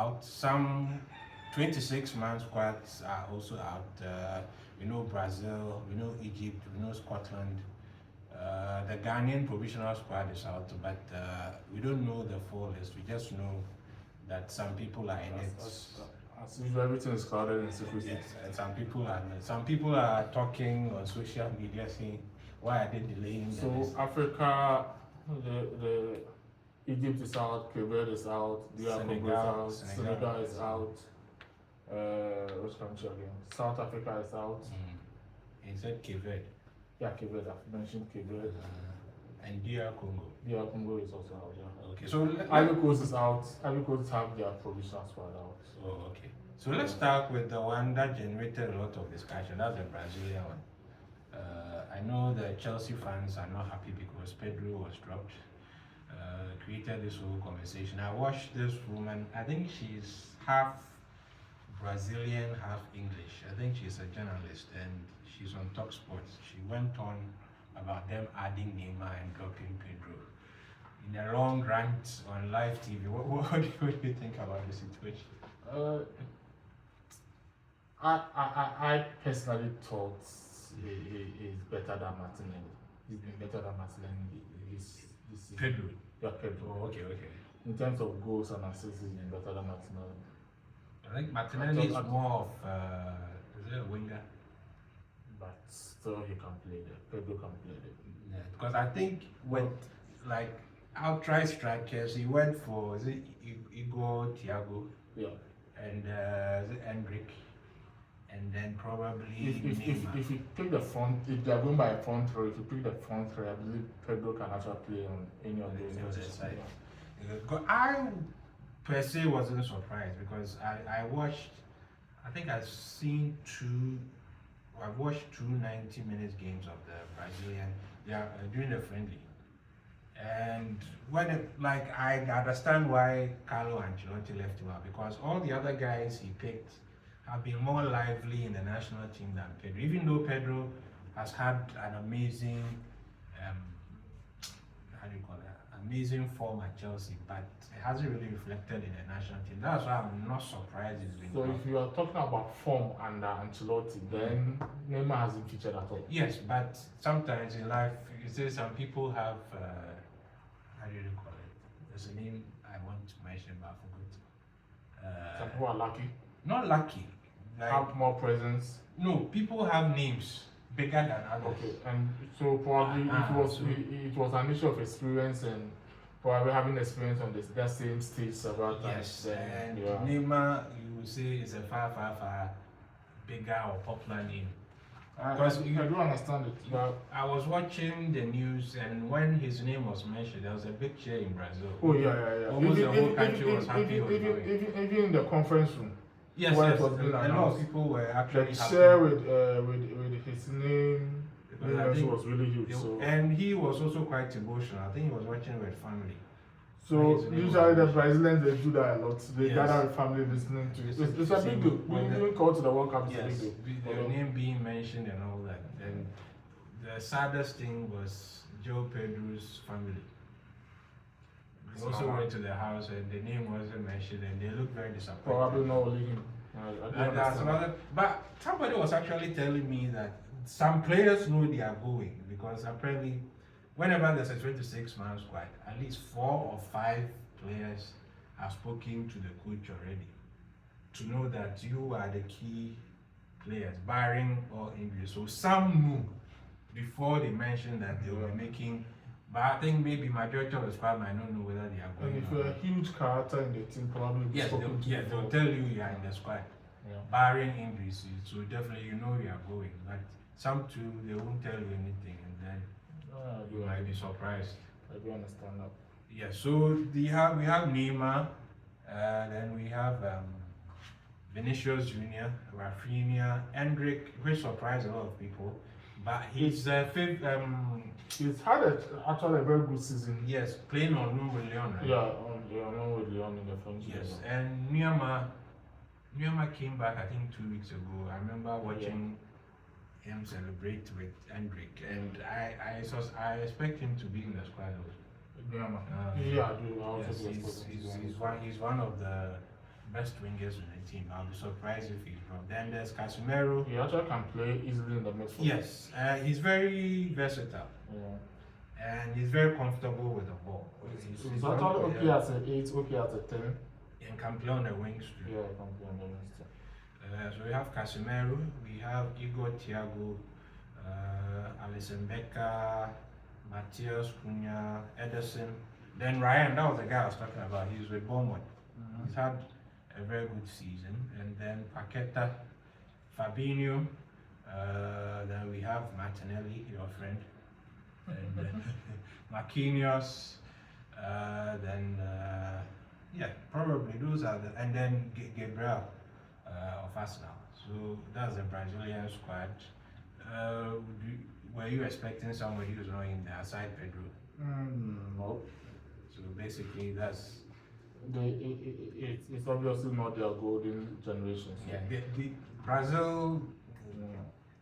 out. Some 26-man squads are also out. We know Brazil, we know Egypt, we know Scotland. The Ghanaian provisional squad is out, but we don't know the full list. We just know that some people are in it. As usual, everything is clouded in secrecy. Yes, and some people are talking on social media saying, why are they delaying the list? So Africa, the Egypt is out, Cape Verde is out, Senegal is out. Which country again? South Africa is out. He said Cape Verde. Yeah, Cape Verde. I've mentioned Cape Verde. And DR Congo. DR Congo is also out. Yeah. Okay, so Ivory Coast is out. Ivory Coast have their provisional squad out. Oh, okay. So let's start with the one that generated a lot of discussion. That's the Brazilian one. I know the Chelsea fans are not happy because Pedro was dropped. Created this whole conversation. I watched this woman. I think she's half Brazilian, half English. I think she's a journalist and she's on Talk Sports. She went on about them adding Neymar and dropping Pedro in a long rant on live TV. What do you think about the situation? I personally thought he is better than Martinelli. He's been better than Martinelli this season. Pedro? Yeah, Pedro. Oh, okay. In terms of goals and assists, he's been better than Martinelli. I think Martinelli is more of is it a winger? But still, he can play there. Pedro can play there. Yeah, because I think with like outright strikers, he went for is it Igor, Thiago, yeah, and is it Hendrik, and then probably if you pick the front, if they are going by a front row, if you pick the front row, I believe Pedro can actually play on any of those sides. I per se wasn't surprised because I watched. I think I've watched two 90 minutes games of the Brazilian. They are during the friendly, and when I understand why Carlo Ancelotti left him out because all the other guys he picked have been more lively in the national team than Pedro. Even though Pedro has had an amazing, amazing form at Chelsea, but it hasn't really reflected in the national team. That's why I'm not surprised he's been. So if you are talking about form under Ancelotti, then Neymar hasn't featured at all. Yes, but sometimes in life, you say some people have, how do you call it? There's a name I want to mention, but I forgot. Some people are lucky. Not lucky. Have more presence. No, people have names bigger than others. Okay, and so probably it was an issue of experience and probably having experience on that same stage several times. Yes, and Neymar, you would say, is a far bigger or popular name. Because I do understand it. But I was watching the news, and when his name was mentioned, there was a big cheer in Brazil. Oh yeah. Almost the whole country was happy. Even in the conference room. Yes, a lot of people were actually happy. Share with his name. I think was really huge. And he was also quite emotional. I think he was watching with family. So usually the Brazilians they do that a lot. They gather with family listening to it. It's a big deal. When called to the World Cup, it's a big deal. Their name being mentioned and all that. And the saddest thing was Joe Pedro's family. They also went to the house and the name wasn't mentioned and they looked very disappointed. Probably not only him. But somebody was actually telling me that some players know they are going because apparently whenever there's a 26-man squad, at least 4 or 5 players have spoken to the coach already to know that you are the key players, barring all injuries. So some knew before they mentioned that they were making. But I think maybe majority of the squad might not know whether they are going. And if you're a huge character in the team, probably they'll tell you you are in the squad, barring injuries. So definitely you know you are going. But some too, they won't tell you anything, and then you might be surprised. I do understand that. Yeah. So we have Neymar, then we have Vinicius Junior, Rafinha, Hendrik, which surprised a lot of people. But he's fifth. He's had actually a very good season. Yes, playing on loan with Lyon. Right? Yeah, on with Lyon in the French. Yes, and Neymar came back I think 2 weeks ago. I remember watching him celebrate with Hendrik, and I expect him to be in the squad also. I do. He's one of the best wingers in the team. I'll be surprised if he's wrong. Then there's Casemiro. He actually can play easily in the midfield. Yes, he's very versatile. Yeah. And he's very comfortable with the ball. He's actually okay as an 8, okay as a 10. And can play on the wings too. Yeah, he can play on the wings too. So we have Casemiro, we have Igor Thiago, Alisson Becker, Matthias Cunha, Ederson. Then Ryan, that was the guy I was talking about. He's with Bournemouth. He's had a very good season. And then Paqueta, Fabinho. Then we have Martinelli, your friend. And then Marquinhos. Yeah, probably those are the. And then Gabriel of Arsenal. So that's the Brazilian squad. Were you expecting somebody who's not in there aside Pedro? No. So basically, that's it's obviously not their golden generation. So. yeah. The Brazil.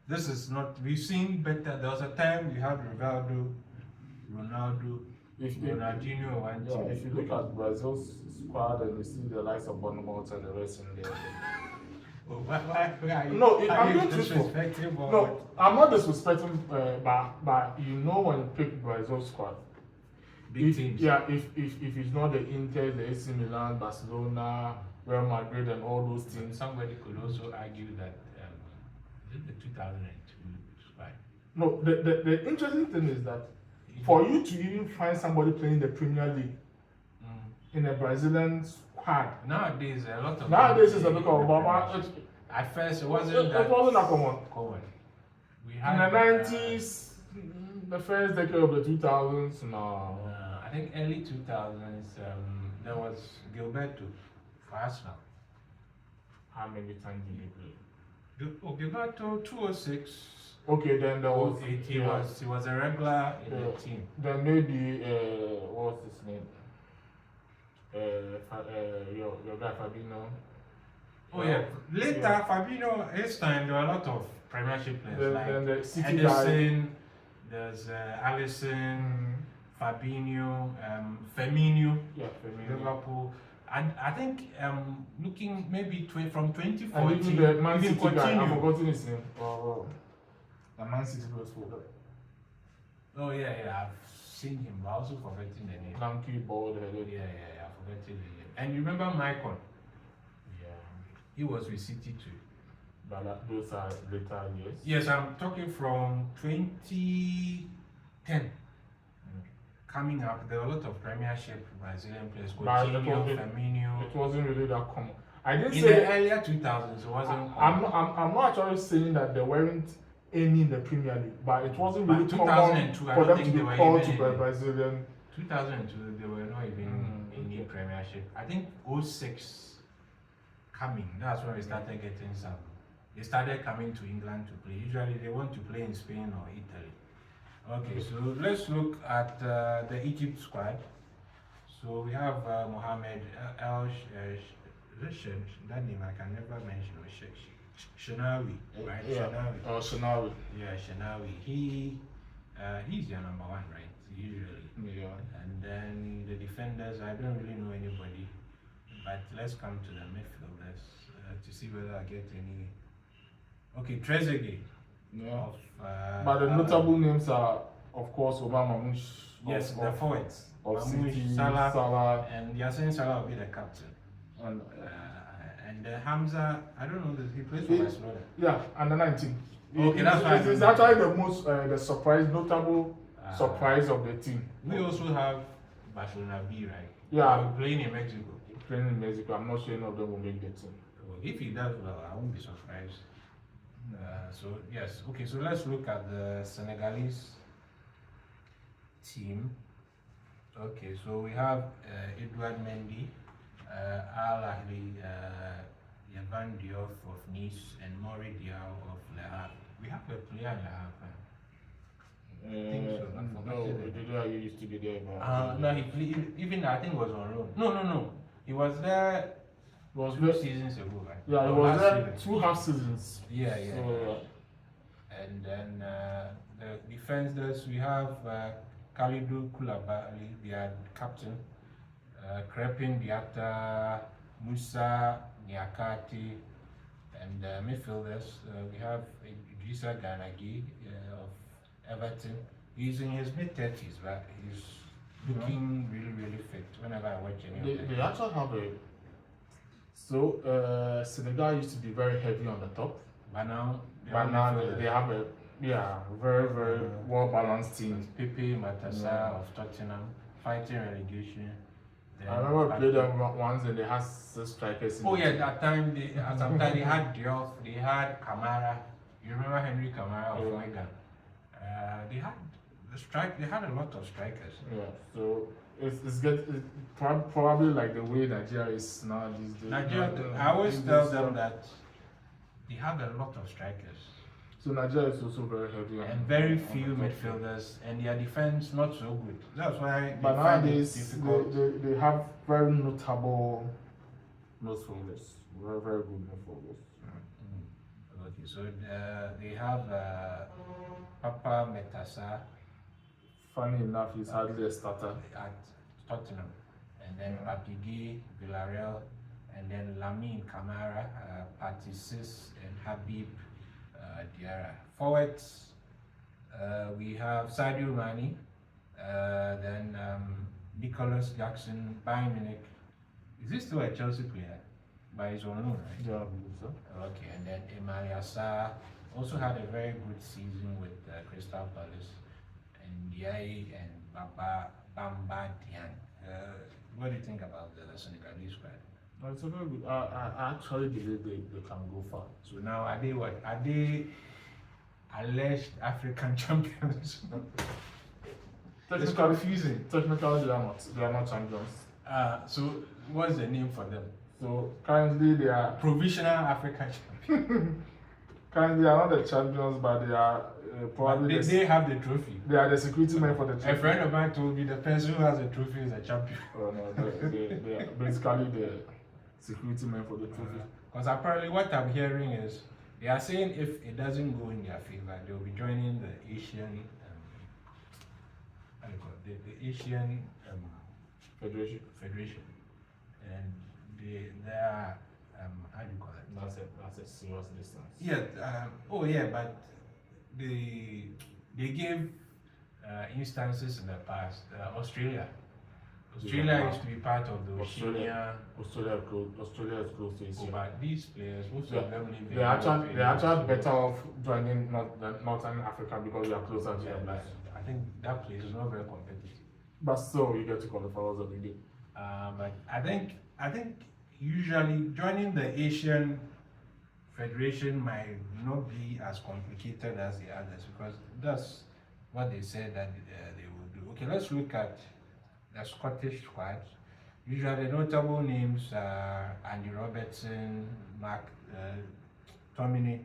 This is not. We've seen better. There was a time we had Rivaldo, Ronaldo, Ronaldinho, and yeah. If you look at Brazil's squad and you see the likes of Bournemouth and the rest in there. Why are you, No, are I'm you being truthful. disrespecting? No, I'm not disrespecting, but you know when you pick Brazil's squad, Big teams. Yeah, if it's not the Inter, the AC Milan, Barcelona, Real Madrid, and all those teams. Somebody could also argue that is it the 2002 squad? No, the interesting thing is that for you to even find somebody playing the Premier League in a Brazilian squad. Nowadays, a lot of. Nowadays it's a bit of Obama. At first, it wasn't that. It wasn't that common. We In had the 90s, the first decade of the 2000s, no. I think early 2000s, there was Gilberto for Arsenal. How many times did he play? Gilberto 206. Okay, then there was. He was a regular in the team. Then maybe what's his name? Your guy Fabinho. Oh yeah. Later, Fabinho, his time there were a lot of Premiership players Then the City Ederson, guy. there's Alisson, Fabinho, Firmino, Liverpool. And I think looking maybe from 2014, and even the Man City guy, I've continue. forgotten his name. The Man City was for Oh yeah, I've seen him, but I also forgetting the name. lanky bald headed. Yeah, I've forgotten the name. And you remember Maicon? Yeah. He was with City too. But those are later years. Yes, I'm talking from 2010. Coming up, there were a lot of Premiership Brazilian players. Coutinho, Firmino. It wasn't really that common. I didn't In say the earlier 2000s, it wasn't. I'm not actually saying that there weren't any in the Premier League, but it wasn't really common 2002, I for don't them think to they be were called to even the Brazilian. 2002, they were not even in the Premiership. I think 06 coming. That's when we started getting some. They started coming to England to play. Usually, they want to play in Spain or Italy. Okay, so let's look at the Egypt squad. So we have Mohamed El that name I can never mention. Shenawi, right? Yeah. Shenawi. Shenawi. Yeah, Shenawi. He's your number one, right? Usually. Yeah. And then the defenders, I don't really know anybody. But let's come to the midfielders to see whether I get any. Okay, Trezeguet. Yeah. Of, but the notable names are, of course, Obama Mamouche. Yes, the forwards. Of Mamouche, City, Salah, and Yassine Salah will be the captain. And Hamza, I don't know this. He plays for Barcelona. yeah, under 19. Okay, that's right. It's actually the most the surprise, notable surprise of the team. We also have Barcelona B, right? Yeah. We're playing in Mexico. Playing in Mexico, I'm not sure any of them will make the team. If he does well, I won't be surprised. So yes, okay. So let's look at the Senegalese team. Okay, so we have Edouard Mendy, Al Ahly, Yavan Diop of Nice, and Mori Diaw of Le Havre. We have a player in Le Havre. I think so. No, he used to be there. But no, he played, even I think was on loan. No. He was there. Was 2 seasons ago, right? Yeah, he was there 2 half seasons. Yeah. So, And then the defenders, we have Kalidou Koulibaly, their captain, Crepin Diatta, Musa, Niakate, and midfielders. We have Idrissa Ganagi of Everton. He's in his mid-30s, but he's looking really fit whenever I watch any of them. They actually have a. So Senegal used to be very heavy on the top, But now they have a very well balanced team. Pepe Matassa of Tottenham fighting relegation. I remember we played them once and they had 6 strikers. Oh yeah, at some time they had Diop, they had Kamara. You remember Henry Kamara of Wigan? They had a lot of strikers. Yeah, so it's probably like the way Nigeria is now these days. Nigeria, I always tell them that they have a lot of strikers. So Nigeria is also very heavy and very few midfielders, and their defense not so good. That's why. But nowadays they have very notable midfielders, very good midfielders. Okay, so they have Papa Metasa. Funny enough, he's hardly a starter at Tottenham, and then Papigui, Villarreal, and then Lamine Camara, Patisis, and Habib Diarra. Forwards, we have Sadio Mane, then Nicholas Jackson, Bayern Munich. Is he still a Chelsea player? But he's on loan, right? Yeah, I believe so. Okay, and then Emmanuel Sarr also had a very good season with Crystal Palace, and Ndiaye and Bamba Dieng. What do you think about the Senegalese squad? It's a very good. I actually believe they can go far. So now are they what? Are they alleged African champions? It's confusing. Technically, they are not champions. So what's the name for them? So currently they are Provisional African champions. Currently they are not the champions, but they are probably. They have the trophy. They are the security men for the trophy. A friend of mine told me the person who has the trophy is a champion. Oh no, they are basically the security men for the trophy. Because apparently what I'm hearing is they are saying if it doesn't go in their favor, they'll be joining the Asian, the Asian Federation, and they are how do you call it? That's a serious distance. Yeah, but they gave instances in the past. Australia used to be part of the Oceania. Australia is close to Asia. But these players, most of them live in they're actually better off joining Northern Africa because they are closer to them. I think that place is not very competitive. But still, you get to qualify also every day. But I think usually joining the Asian Federation might not be as complicated as the others because that's what they said that they will do. Okay, let's look at the Scottish squad. Usually notable names are Andy Robertson, Mark Tominey,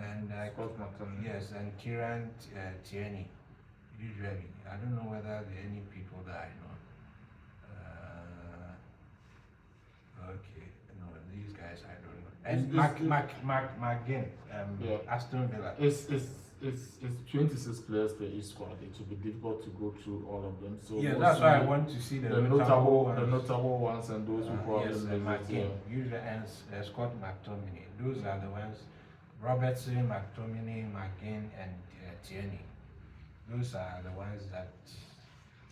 and yes, and Kieran Tierney. Usually, I don't know whether there are any people that I know. Okay, no, these guys I don't know. And McGinn, Aston Villa. It's 26 players per each squad. It will be difficult to go through all of them. So yeah, that's why I want to see the notable ones and those who probably McGinn, usually and Scott McTominay. Those are the ones. Robertson, McTominay, McGinn, and Tierney. Those are the ones that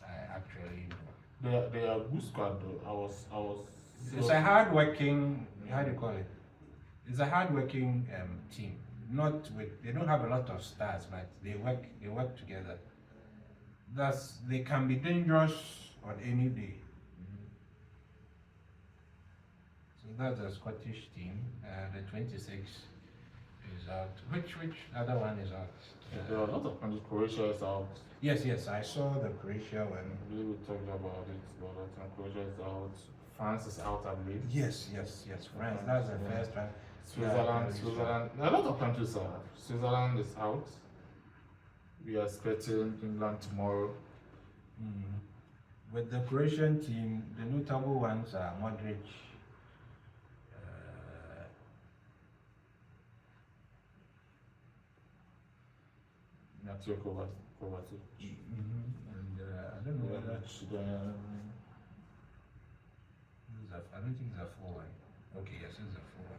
I actually know. They are good squad though. I was. It's a hard-working. How do you call it? It's a hard-working team. They don't have a lot of stars, but they work together. They can be dangerous on any day. So that's the Scottish team. The 26 is out. Which other one is out? There are a lot of countries. Croatia is out. Yes, I saw the Croatia one. I believe we talked about it. But Croatia is out. France is out, I believe. Yes. France. That's the first one. Switzerland. A lot of countries are out. Switzerland is out. We are expecting England tomorrow. With the Croatian team, the notable ones are Modric, Kovacic. And I don't know whether those I don't think it's a 4-1. Okay, yes, it's a 4-1.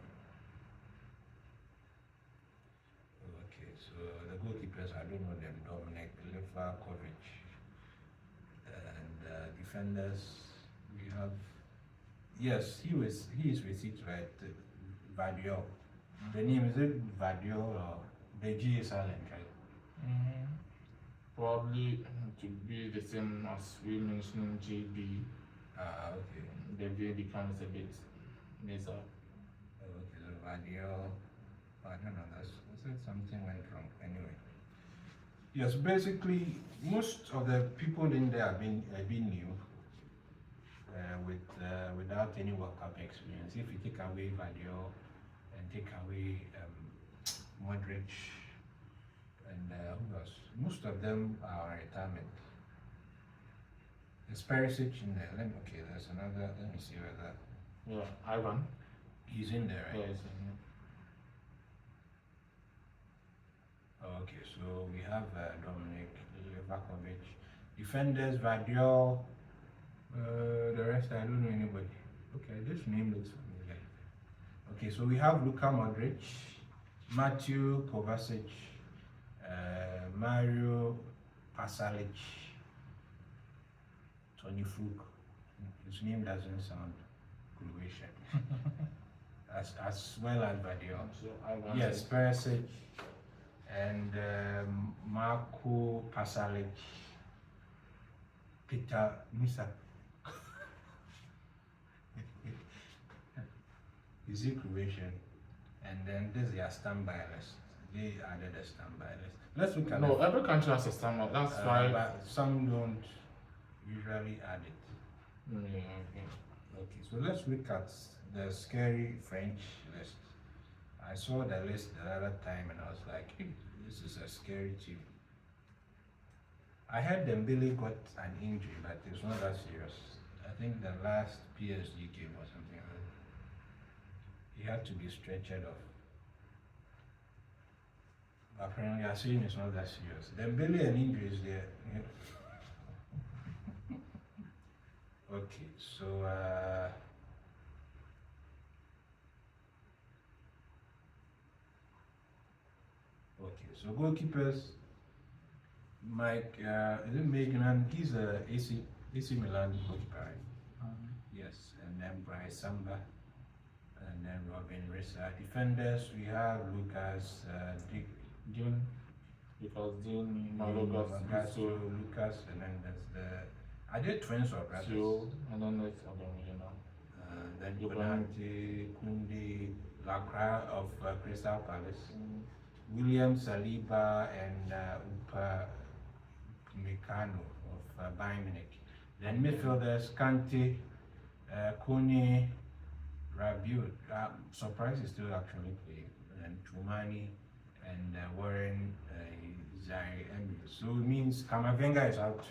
Okay, so the goalkeepers, I don't know them. Dominic Livakovic. And defenders, we have. Yes, he is with it, right? Vadio. The name is it Vadio or the G is silent, right? Probably to be the same as we mentioned JB. Okay. The V becomes a bit laser. Okay, so Vadio. I don't know. That's something went wrong. Anyway. Yes, basically, most of the people in there have been new. Without any World Cup experience. If you take away Vadio and take away Modric and who else? Most of them are on retirement. There's Perisic in there. Okay, there's another. Let me see whether. Yeah, Ivan. He's in there, right? Yeah, he's in there. Okay, so we have Dominic Livakovic. Defenders, Vadio. The rest, I don't know anybody. Okay, this name looks familiar. Okay, so we have Luka Modric, Matthew Kovacic, Mario Pasalic, Tony Fluke. His name doesn't sound Croatian. as well as Vadio. Yes, Perisic and Marco Pasalic, Peter Musa. Is it Croatian? And then this is their standby list. They added a standby list. Let's look at No, every country has a standby. That's why. But some don't usually add it. Okay. Okay, so let's look at the scary French list. I saw the list the other time and I was like, hey, this is a scary team. I heard Dembele got an injury, but it's not that serious. I think the last PSG game or something like that. He had to be stretched off. Apparently, I'm saying it's not that serious. Dembele and injuries there. Yeah. Okay, so okay, so goalkeepers. Mike, is it Magnan? He's a AC Milan goalkeeper, right? Yes, and then Bryce Samba. And then Robin Rissa. Defenders, we have Lucas, Dean, because Dean, Malogas, Lucas, and then there's are they twins or brothers? And then there's then Konate, Kundi, Lacra of Crystal Palace, William Saliba, and Upa Meccano of Bayern Munich. Then midfielders, Kante, Kone, Rabiot, surprise is still actually playing, and Tumani and Warren Zari Emery. So it means Kamavinga is out.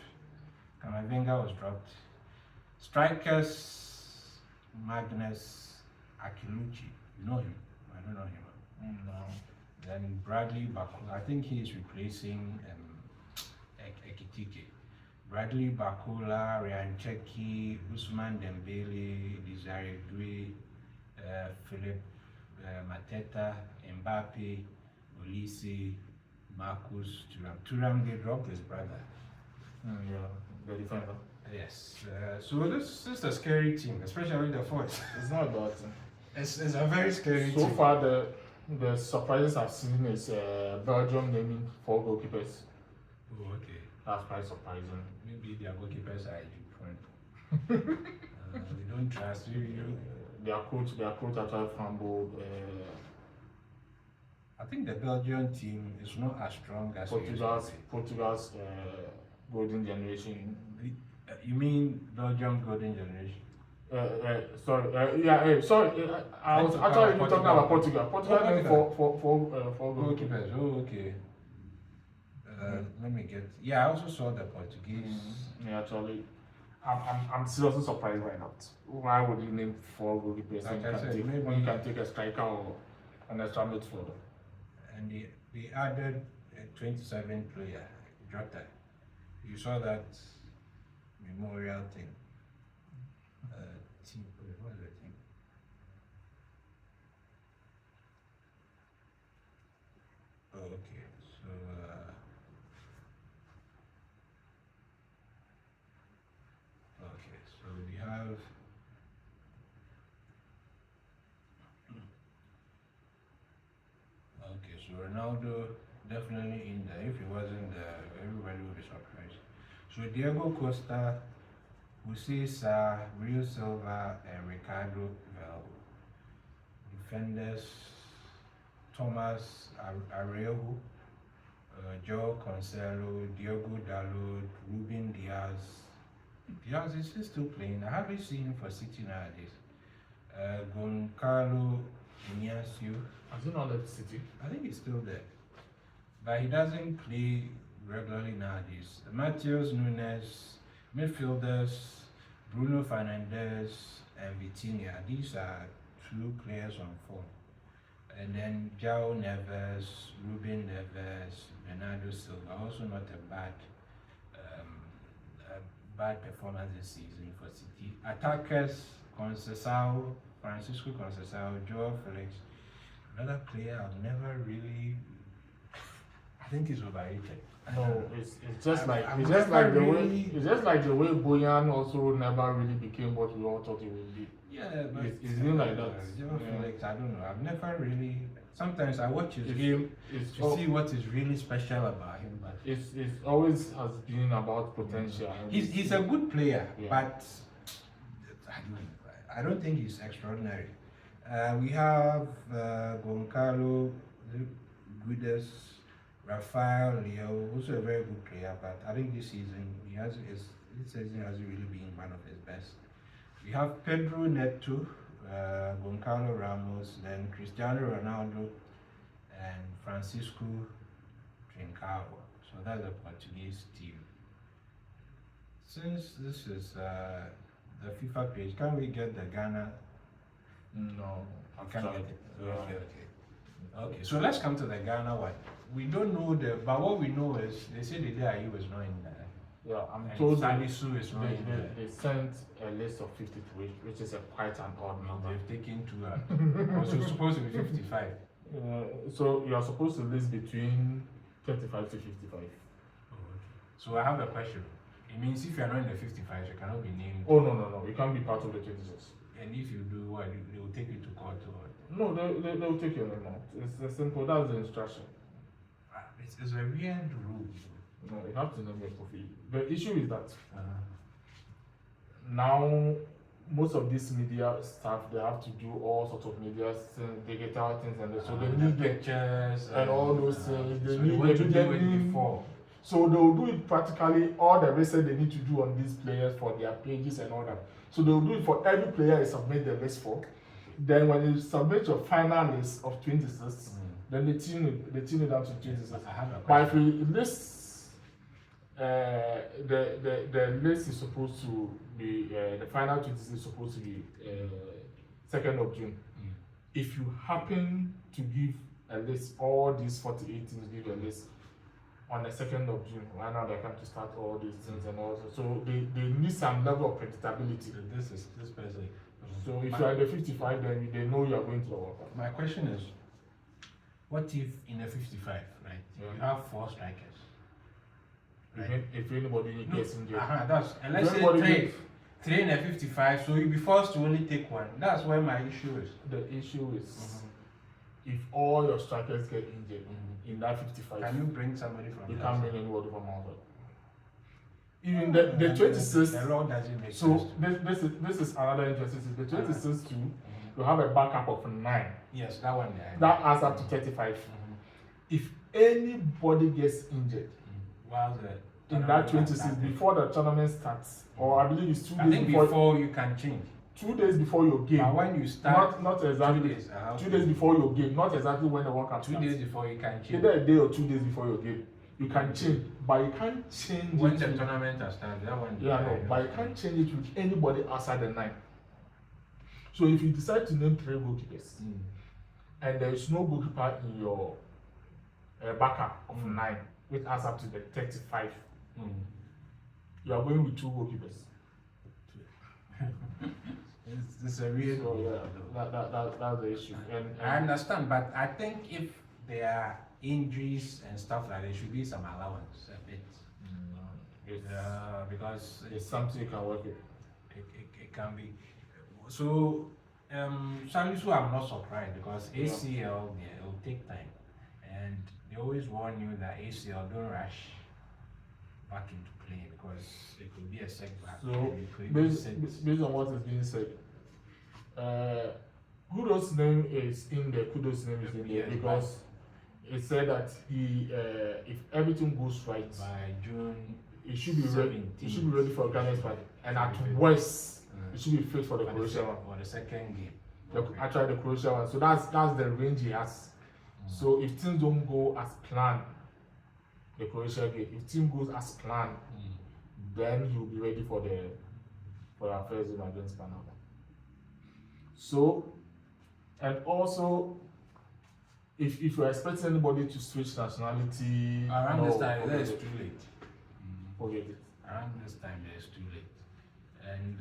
Kamavinga was dropped. Strikers, Magnus Akiluchi. You know him? I don't know him. No. Then Bradley Bakula. I think he is replacing Ekitike. Bradley Bakula, Ryan Cheki, Usman Dembele, Desire Due, Philip Mateta, Mbappe, Olise, Marcus Thuram. Thuram, they dropped his brother. Yeah, the defender. Yes. So this is a scary team, especially the fourth. It's not about. It's a very scary team. So far, the surprises I've seen is Belgium naming 4 goalkeepers. Oh, okay. That's quite surprising. Maybe their goalkeepers are different. We don't trust you. Their coach actually fumbled. I think the Belgian team is not as strong as Portugal's golden generation. You mean Belgium golden generation? Sorry. Sorry. I was actually talking about Portugal. Portugal named four goalkeepers. Oh, okay. Let me get. Yeah, I also saw the Portuguese. Yeah, actually, I'm seriously surprised by that. Why would you name 4 goalkeepers when you can take a striker or an extra midfielder? And they added a 27 player, Jota. You saw that memorial thing. Team, what is So Ronaldo definitely in there. If he wasn't there, everybody would be surprised. So Diego Costa, Jose Sa, Rio Silva, and Ricardo Vel. Defenders, Thomas Arejo, Joe Cancelo, Diogo Dalot, Ruben Diaz. Diaz is still playing. I haven't seen him for City nowadays. Goncalo Ignacio. Has he not left City? I think he's still there. But he doesn't play regularly nowadays. Matheus Nunes, midfielders, Bruno Fernandes and Vitinha. These are two players on form. And then João Neves, Ruben Neves, Bernardo Silva. Also not a bad performance this season for City. Attackers, Conceição, Francisco Conceição, Joao Felix. Another player I've never really. I think he's overrated. No, it's just like the way Boyan also never really became what we all thought he would be. Yeah, but it's been like that. Joao Felix, I don't know. I've never really. Sometimes I watch his It's- game It's to see what is really special about him. But it's always has been about potential. he's a good player, Yeah. but I don't think he's extraordinary. We have Goncalo Guedes, Rafael Leo, also a very good player, but I think this season this season hasn't really been one of his best. We have Pedro Neto, Goncalo Ramos, then Cristiano Ronaldo, and Francisco Trincao. So that's a Portuguese team. Since this is the FIFA page, can we get the Ghana? No, I can't get it. Yeah. Okay. So let's come to the Ghana one. We don't know but what we know is they say the DIU was not in there. Yeah, I'm And told Salisu is not in there. they sent a list of 53, which is quite an odd number. They've taken two out. Also supposed to be 55. So you are supposed to list between 35 to 55. Oh, okay. So I have a question. It means if you are not in the 55, you cannot be named. Oh no, you can't be part of the 26. And if you do what, they will take you to court or. No, they'll take your name out. It's as simple. That's the instruction. It's a weird rule. No, you have to name your coffee. The issue is that Uh-huh. now most of this media stuff, they have to do all sorts of media digital things, and so they need the pictures and all those things. They so need want to do the it before. So they will do it practically all the research they need to do on these players for their pages and all that. So they will do it for every player you submit the list for. Then when you submit your final list of 26, then they tune it down to 26. I have a But if question. you list, the list is supposed to be the final 26 is supposed to be 2nd of June. If you happen to give a list, all these 48 teams give a list on the 2nd of June, right now they come to start all these things and also. So they need some level of predictability. This person. So if you are in the 55, then they know you are going to the World Cup. My question is, what if in the 55, right, Yeah. you have 4 strikers? Right? If anybody gets injured. And let's say Anybody three in the 55, so you'll be forced to only take one. That's where my issue is. The issue is if all your strikers get injured in that 55, Can you bring somebody from you the can't outside? bring anybody from outside. Even the 26. The law doesn't make sense. So this is another interesting thing. The 26 too, you have a backup of 9. Yes, that one there. That adds up to 35. If anybody gets injured While the in that 26 before the tournament starts, or I believe it's 2 I days think before, before you can change. 2 days before your game. But when you start, Not exactly 2 days. 2 days before your game, not exactly when the World Cup 2 starts. days before you can change. Either a day or 2 days before your game, you can change, but you can't change When it. the with- tournament has started, that one. Yeah, no, but you can't change it with anybody outside the 9. So if you decide to name 3 goalkeepers and there is no goalkeeper in your backup of 9, which adds up to the 35, you are going with 2 goalkeepers. It's a real. So yeah, that's the issue. And I understand, but I think if there are injuries and stuff like that, there should be some allowance a bit. Because it's something you can work with. it can be. So, Salisu, I'm not surprised because ACL, yeah, it will take time. and they always warn you that ACL, don't rush back into play because it could be a setback. So, You could based on what is being said, Kudos' name is in there. Kudos' name is in there because it said that he, if everything goes right by June, it should be ready. 17th. It should be ready for Ghana's fight, and at worst, it should be fit for the Croatia one. For the second game. Actually, the Croatia one. So that's the range he has. So if things don't go as planned, the Croatia game. If things goes as planned, then he will be ready for our first game against Panama. So, and also, if you're expecting anybody to switch nationality around this time, it's too late. Forget it. Around this time, it's too late. And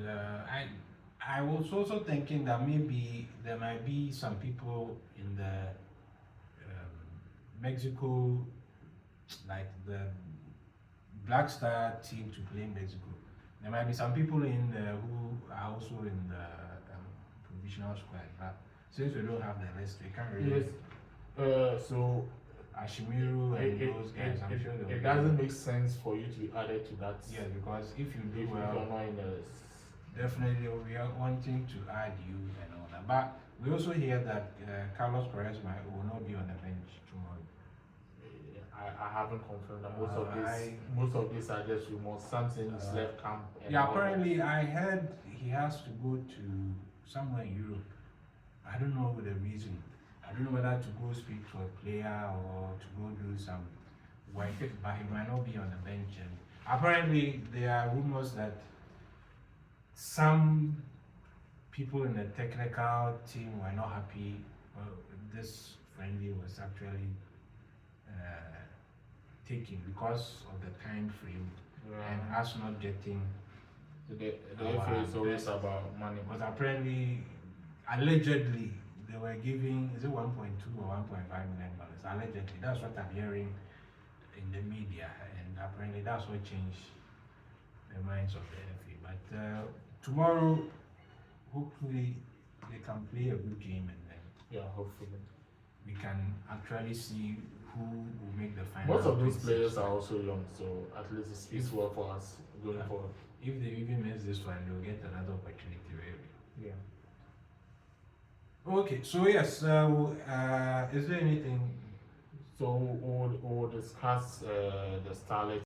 I was also thinking that maybe there might be some people in the Mexico, like the Black Star team to play Mexico. There might be some people in there who are also in the provisional squad, but since we don't have the list, we can't really. Yes. So Ashimiru and those guys, I'm sure it doesn't make sense for you to be added to that. Yeah, because if you do if well, you're not in the list. Definitely we are wanting to add you and all that. But we also hear that Carlos Perez will not be on the bench tomorrow. I haven't confirmed that. Most of these are just rumors. Something is left camp. Yeah, apparently I heard he has to go to somewhere in Europe. I don't know the reason. I don't know whether to go speak to a player or to go do some work, but he might not be on the bench. And apparently there are rumors that some people in the technical team were not happy. This friendly was actually taken because of the time frame and us not getting the FA is always about money. But apparently, allegedly, they were giving, is it 1.2 or 1.5 million dollars? Allegedly, that's what I'm hearing in the media, and apparently that's what changed the minds of the FA. But tomorrow, hopefully, they can play a good game, and then hopefully we can actually see who will make the final. Most of those players are also young, so at least it speaks well for us going forward. If they even miss this one, they'll get another opportunity. Really. Yeah. Okay, so yes, is there anything? So we'll discuss the starlet